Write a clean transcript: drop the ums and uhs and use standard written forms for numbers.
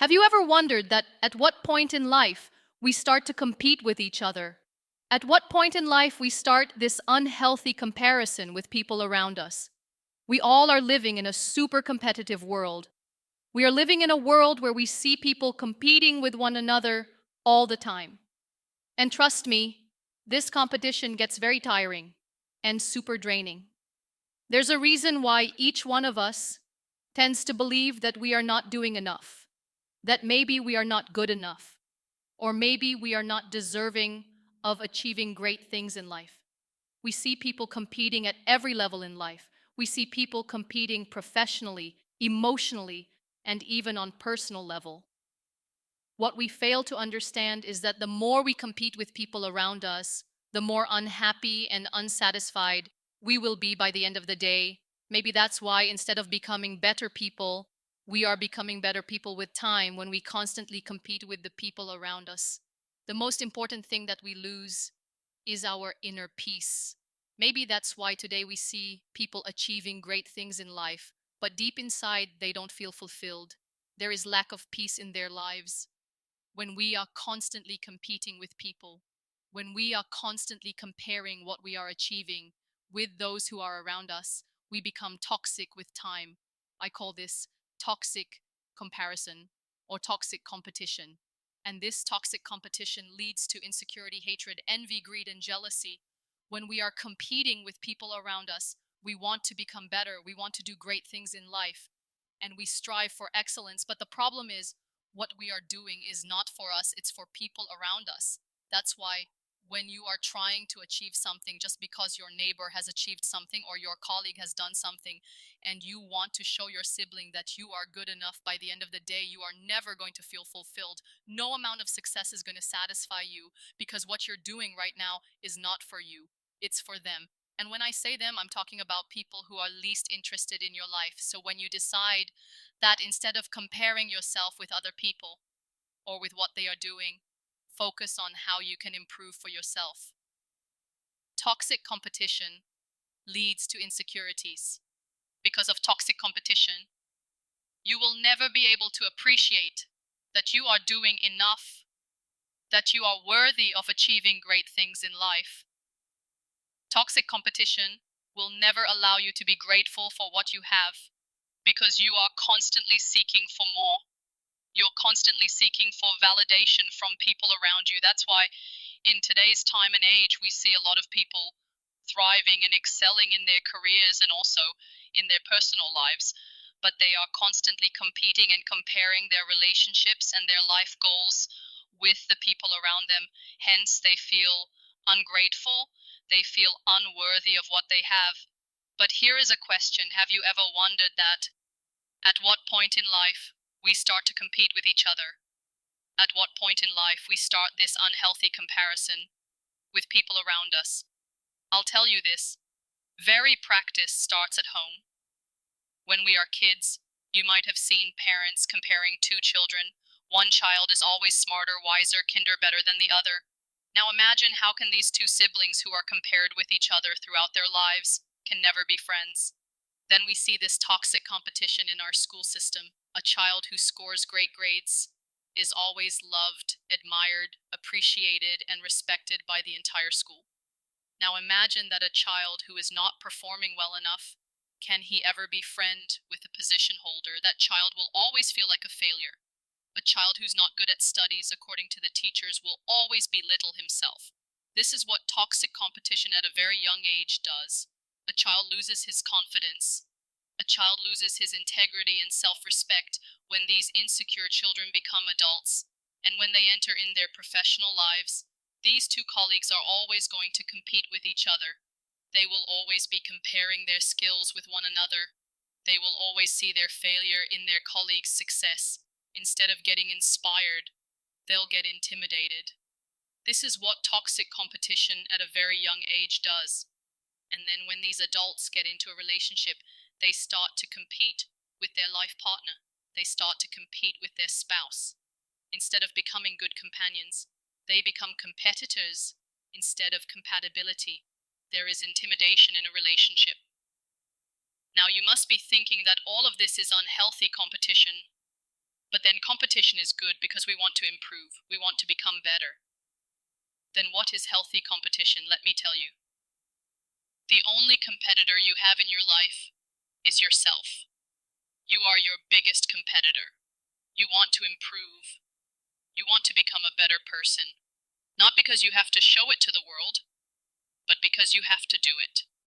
Have you ever wondered that at what point in life we start to compete with each other? At what point in life we start this unhealthy comparison with people around us? We all are living in a super competitive world. We are living in a world where we see people competing with one another all the time. And trust me, this competition gets very tiring and super draining. There's a reason why each one of us tends to believe that we are not doing enough, that maybe we are not good enough, or maybe we are not deserving of achieving great things in life. We see people competing at every level in life. We see people competing professionally, emotionally, and even on personal level. What we fail to understand is that the more we compete with people around us, the more unhappy and unsatisfied we will be by the end of the day. Maybe that's why instead of becoming better people, we are becoming better people with time when we constantly compete with the people around us. The most important thing that we lose is our inner peace. Maybe that's why today we see people achieving great things in life, but deep inside they don't feel fulfilled. There is lack of peace in their lives. When we are constantly competing with people, when we are constantly comparing what we are achieving with those who are around us, we become toxic with time. I call this toxic comparison or toxic competition. And this toxic competition leads to insecurity, hatred, envy, greed, and jealousy. When we are competing with people around us, we want to become better, we want to do great things in life, and we strive for excellence. But the problem is, what we are doing is not for us, it's for people around us. That's why when you are trying to achieve something just because your neighbor has achieved something or your colleague has done something, and you want to show your sibling that you are good enough, by the end of the day, you are never going to feel fulfilled. No amount of success is going to satisfy you because what you're doing right now is not for you, it's for them. And when I say them, I'm talking about people who are least interested in your life. So when you decide that instead of comparing yourself with other people or with what they are doing, focus on how you can improve for yourself. Toxic competition leads to insecurities. Because of toxic competition, you will never be able to appreciate that you are doing enough, that you are worthy of achieving great things in life. Toxic competition will never allow you to be grateful for what you have because you are constantly seeking for more. You're constantly seeking for validation from people around you. That's why in today's time and age, we see a lot of people thriving and excelling in their careers and also in their personal lives. But they are constantly competing and comparing their relationships and their life goals with the people around them. Hence, they feel ungrateful, they feel unworthy of what they have. But here is a question. Have you ever wondered that at what point in life we start to compete with each other? At what point in life we start this unhealthy comparison with people around us? I'll tell you this. Very practice starts at home. When we are kids, you might have seen parents comparing two children. One child is always smarter, wiser, kinder better than the other. Now imagine how can these two siblings who are compared with each other throughout their lives can never be friends. Then we see this toxic competition in our school system. A child who scores great grades is always loved, admired, appreciated, and respected by the entire school. Now imagine that a child who is not performing well enough, can he ever be friend with a position holder? That child will always feel like a failure. A child who's not good at studies, according to the teachers, will always belittle himself. This is what toxic competition at a very young age does. A child loses his confidence. A child loses his integrity and self-respect when these insecure children become adults. And when they enter in their professional lives, these two colleagues are always going to compete with each other. They will always be comparing their skills with one another. They will always see their failure in their colleagues' success. Instead of getting inspired, they'll get intimidated. This is what toxic competition at a very young age does. And then when these adults get into a relationship, they start to compete with their life partner. They start to compete with their spouse. Instead of becoming good companions, they become competitors instead of compatibility. There is intimidation in a relationship. Now you must be thinking that all of this is unhealthy competition. But then competition is good because we want to improve, we want to become better. Then what is healthy competition? Let me tell you. The only competitor you have in your life is yourself. You are your biggest competitor. You want to improve. You want to become a better person. Not because you have to show it to the world, but because you have to do it.